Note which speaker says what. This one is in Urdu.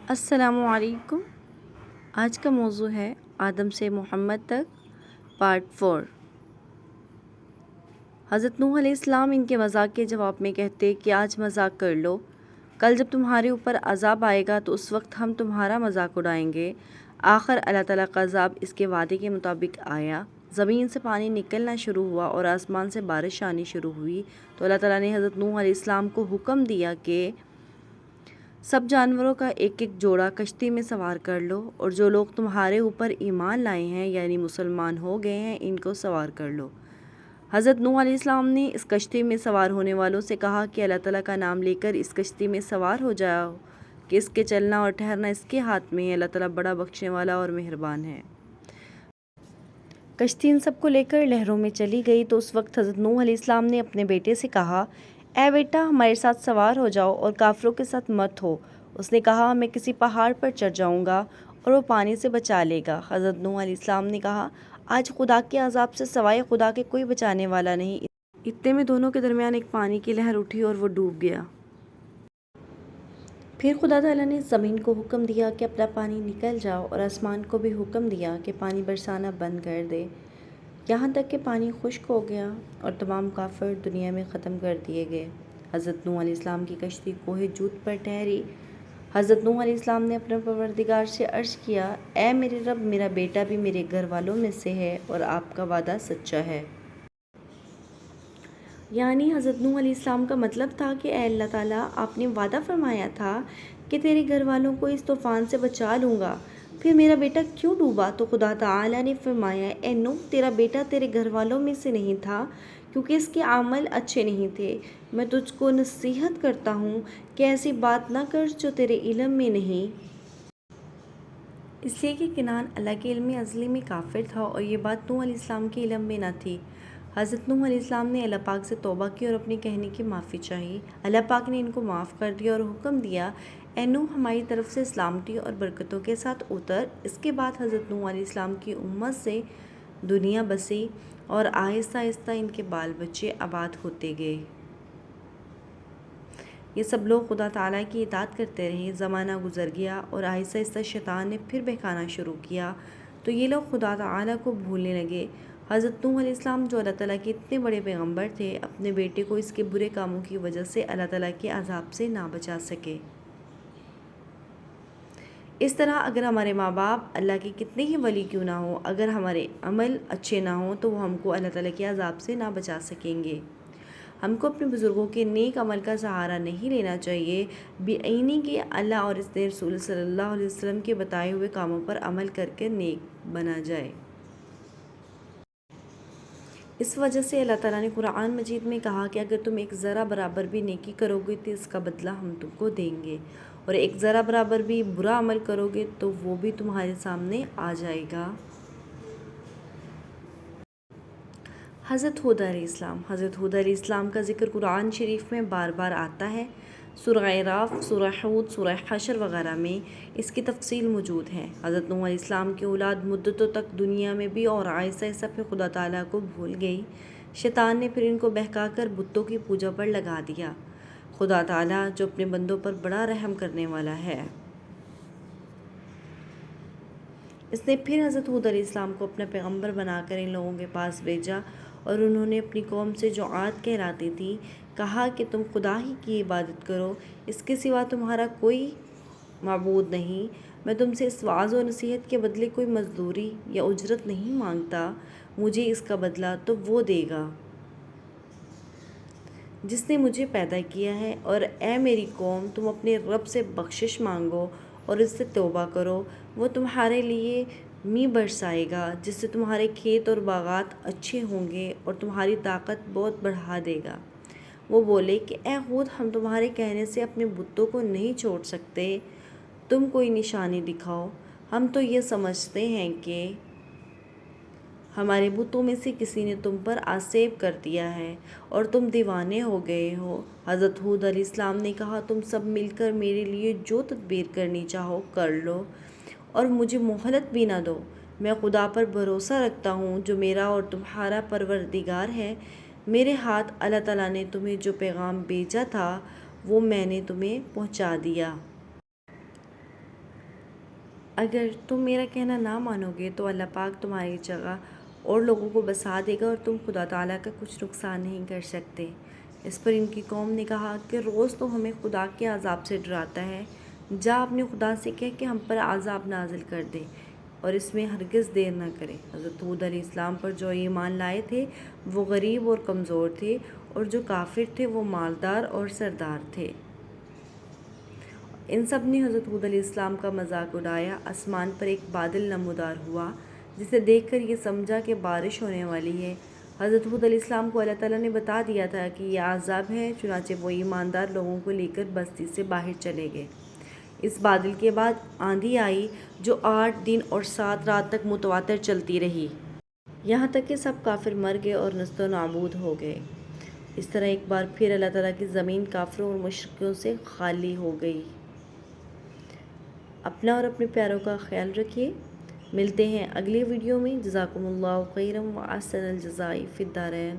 Speaker 1: السلام علیکم۔ آج کا موضوع ہے آدم سے محمد تک پارٹ 4۔ حضرت نوح علیہ السلام ان کے مذاق کے جواب میں کہتے کہ آج مذاق کر لو، کل جب تمہارے اوپر عذاب آئے گا تو اس وقت ہم تمہارا مذاق اڑائیں گے۔ آخر اللہ تعالیٰ کا عذاب اس کے وعدے کے مطابق آیا، زمین سے پانی نکلنا شروع ہوا اور آسمان سے بارش آنی شروع ہوئی تو اللہ تعالیٰ نے حضرت نوح علیہ السلام کو حکم دیا کہ سب جانوروں کا ایک ایک جوڑا کشتی میں سوار کر لو، اور جو لوگ تمہارے اوپر ایمان لائے ہیں یعنی مسلمان ہو گئے ہیں ان کو سوار کر لو۔ حضرت نوح علیہ السلام نے اس کشتی میں سوار ہونے والوں سے کہا کہ اللہ تعالیٰ کا نام لے کر اس کشتی میں سوار ہو جاؤ کہ اس کے چلنا اور ٹھہرنا اس کے ہاتھ میں ہے، اللہ تعالیٰ بڑا بخشنے والا اور مہربان ہے۔ کشتی ان سب کو لے کر لہروں میں چلی گئی تو اس وقت حضرت نوح علیہ السلام نے اپنے بیٹے سے کہا، اے بیٹا ہمارے ساتھ سوار ہو جاؤ اور کافروں کے ساتھ مت ہو۔ اس نے کہا، میں کسی پہاڑ پر چڑھ جاؤں گا اور وہ پانی سے بچا لے گا۔ حضرت نوح علیہ السلام نے کہا، آج خدا کے عذاب سے سوائے خدا کے کوئی بچانے والا نہیں۔ اتنے میں دونوں کے درمیان ایک پانی کی لہر اٹھی اور وہ ڈوب گیا۔ پھر خدا تعالیٰ نے زمین کو حکم دیا کہ اپنا پانی نکل جاؤ، اور آسمان کو بھی حکم دیا کہ پانی برسانا بند کر دے، یہاں تک کہ پانی خشک ہو گیا اور تمام کافر دنیا میں ختم کر دیے گئے۔ حضرت نوح علیہ السلام کی کشتی کوہ جود پر ٹھہری۔ حضرت نوح علیہ السلام نے اپنے پروردگار سے عرض کیا، اے میرے رب، میرا بیٹا بھی میرے گھر والوں میں سے ہے اور آپ کا وعدہ سچا ہے۔ یعنی حضرت نوح علیہ السلام کا مطلب تھا کہ اے اللہ تعالیٰ، آپ نے وعدہ فرمایا تھا کہ تیرے گھر والوں کو اس طوفان سے بچا لوں گا، پھر میرا بیٹا کیوں ڈوبا؟ تو خدا تعالیٰ نے فرمایا، اے نوح، تیرا بیٹا تیرے گھر والوں میں سے نہیں تھا کیونکہ اس کے عمل اچھے نہیں تھے۔ میں تجھ کو نصیحت کرتا ہوں کہ ایسی بات نہ کر جو تیرے علم میں نہیں، اس لیے کہ کنعان اللہ کے علم ازلی میں کافر تھا اور یہ بات نوح علیہ السلام کے علم میں نہ تھی۔ حضرت نوح علیہ السلام نے اللہ پاک سے توبہ کی اور اپنے کہنے کی معافی چاہی۔ اللہ پاک نے ان کو معاف کر دیا اور حکم دیا، اے نوح، ہماری طرف سے سلامتی اور برکتوں کے ساتھ اتر۔ اس کے بعد حضرت نوح علیہ السلام کی امت سے دنیا بسی اور آہستہ آہستہ ان کے بال بچے آباد ہوتے گئے۔ یہ سب لوگ خدا تعالیٰ کی اطاعت کرتے رہے۔ زمانہ گزر گیا اور آہستہ آہستہ شیطان نے پھر بہکانا شروع کیا تو یہ لوگ خدا تعالیٰ کو بھولنے لگے۔ حضرت نوح علیہ السلام جو اللہ تعالیٰ کے اتنے بڑے پیغمبر تھے، اپنے بیٹے کو اس کے برے کاموں کی وجہ سے اللہ تعالیٰ کے عذاب سے نہ بچا سکے۔ اس طرح اگر ہمارے ماں باپ اللہ کے کتنے ہی ولی کیوں نہ ہوں، اگر ہمارے عمل اچھے نہ ہوں تو وہ ہم کو اللہ تعالیٰ کے عذاب سے نہ بچا سکیں گے۔ ہم کو اپنے بزرگوں کے نیک عمل کا سہارا نہیں لینا چاہیے، بعینی کہ اللہ اور اس نے رسول صلی اللہ علیہ وسلم کے بتائے ہوئے کاموں پر عمل کر کے نیک بنا جائے۔ اس وجہ سے اللہ تعالیٰ نے قرآن مجید میں کہا کہ اگر تم ایک ذرہ برابر بھی نیکی کرو گے تو اس کا بدلہ ہم تم کو دیں گے، اور ایک ذرہ برابر بھی برا عمل کرو گے تو وہ بھی تمہارے سامنے آ جائے گا۔ حضرت ہود علیہ السلام۔ حضرت ہود علیہ السلام کا ذکر قرآن شریف میں بار بار آتا ہے۔ سورہ اعراف، سورہ ہود، سورہ حشر وغیرہ میں اس کی تفصیل موجود ہے۔ حضرت نوح علیہ السلام کی اولاد مدتوں تک دنیا میں بھی اور آہستہ آہستہ پھر خدا تعالیٰ کو بھول گئی۔ شیطان نے پھر ان کو بہکا کر بتوں کی پوجا پر لگا دیا۔ خدا تعالیٰ جو اپنے بندوں پر بڑا رحم کرنے والا ہے، اس نے پھر حضرت ہود علیہ السلام کو اپنا پیغمبر بنا کر ان لوگوں کے پاس بھیجا، اور انہوں نے اپنی قوم سے جو عاد کہلاتی تھی کہا کہ تم خدا ہی کی عبادت کرو، اس کے سوا تمہارا کوئی معبود نہیں۔ میں تم سے اس وعظ و نصیحت کے بدلے کوئی مزدوری یا اجرت نہیں مانگتا، مجھے اس کا بدلہ تو وہ دے گا جس نے مجھے پیدا کیا ہے۔ اور اے میری قوم، تم اپنے رب سے بخشش مانگو اور اس سے توبہ کرو، وہ تمہارے لیے می برسائے گا جس سے تمہارے کھیت اور باغات اچھے ہوں گے اور تمہاری طاقت بہت بڑھا دے گا۔ وہ بولے کہ اے ہود، ہم تمہارے کہنے سے اپنے بتوں کو نہیں چھوڑ سکتے، تم کوئی نشانی دکھاؤ، ہم تو یہ سمجھتے ہیں کہ ہمارے بتوں میں سے کسی نے تم پر آسیب کر دیا ہے اور تم دیوانے ہو گئے ہو۔ حضرت ہود علیہ السلام نے کہا، تم سب مل کر میرے لیے جو تدبیر کرنی چاہو کر لو اور مجھے مہلت بھی نہ دو۔ میں خدا پر بھروسہ رکھتا ہوں جو میرا اور تمہارا پروردگار ہے۔ میرے ہاتھ اللہ تعالیٰ نے تمہیں جو پیغام بھیجا تھا وہ میں نے تمہیں پہنچا دیا۔ اگر تم میرا کہنا نہ مانو گے تو اللہ پاک تمہاری جگہ اور لوگوں کو بسا دے گا اور تم خدا تعالیٰ کا کچھ نقصان نہیں کر سکتے۔ اس پر ان کی قوم نے کہا کہ روز تو ہمیں خدا کے عذاب سے ڈراتا ہے، جا اپنے خدا سے کہہ کہ ہم پر عذاب نازل کر دے اور اس میں ہرگز دیر نہ کرے۔ حضرت ہود علیہ السلام پر جو ایمان لائے تھے وہ غریب اور کمزور تھے، اور جو کافر تھے وہ مالدار اور سردار تھے۔ ان سب نے حضرت ہود علیہ السلام کا مذاق اڑایا۔ آسمان پر ایک بادل نمودار ہوا جسے دیکھ کر یہ سمجھا کہ بارش ہونے والی ہے۔ حضرت ہود علیہ السلام کو اللہ تعالیٰ نے بتا دیا تھا کہ یہ عذاب ہے، چنانچہ وہ ایماندار لوگوں کو لے کر بستی سے باہر چلے گئے۔ اس بادل کے بعد آندھی آئی جو 8 دن اور 7 رات تک متواتر چلتی رہی، یہاں تک کہ سب کافر مر گئے اور نیست و نابود ہو گئے۔ اس طرح ایک بار پھر اللہ تعالیٰ کی زمین کافروں اور مشرکوں سے خالی ہو گئی۔ اپنا اور اپنے پیاروں کا خیال رکھیے۔ ملتے ہیں اگلی ویڈیو میں۔ جزاکم اللہ خیرا و احسن الجزاء فی الدارین۔